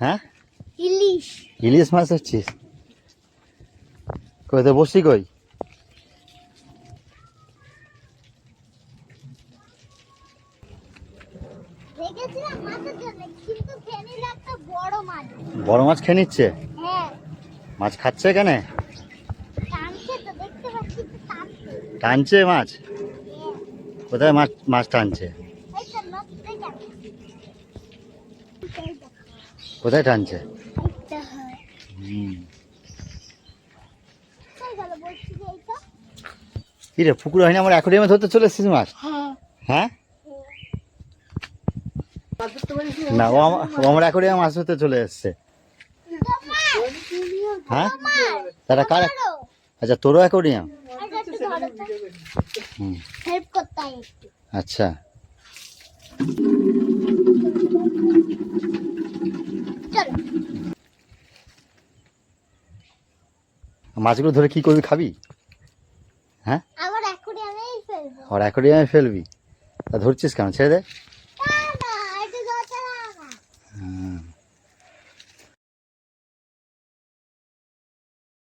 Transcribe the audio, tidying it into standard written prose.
হ্যাঁ, ইলিশ। ইলিশ মাছ ধরছিস? কই তো বসি কই? দেখেছিলাম মাছের জন্য, কিন্তু ফেনিলে একটা বড় মাছ। বড় মাছ খেয়ে নিচ্ছে? হ্যাঁ, মাছ খাচ্ছে কেন? টানছে তো, দেখতে পাচ্ছি তো টানছে। টানছে মাছ? হ্যাঁ, কোথায় মাছ মাছ টানছে? এই তো নদীতে যাবে। কোথায় টানছে? এইটা হয়। হুম। কোথায় গেল বলছি যে এইটা? কি রে, পুকুর হয়নি আমার অ্যাকোরিয়ামে ধরতে চলে এসেছিস মাছ? হ্যাঁ। হ্যাঁ না, ও আমার অ্যাকোরিয়ামে মাছ ধরতে চলে এসছে। হ্যাঁ, তারা কার? আচ্ছা, তোরও অ্যাকোরিয়াম? হুম, হেল্প করতে হয় একটু। আচ্ছা। চলো। মাছগুলো ধরে কি করবি, খাবি? হ্যাঁ, আমার অ্যাকোরিয়ামেই ফেলবো। আর অ্যাকোরিয়ামে ফেলবি? তা ধরছিস কেন, ছেড়ে দে।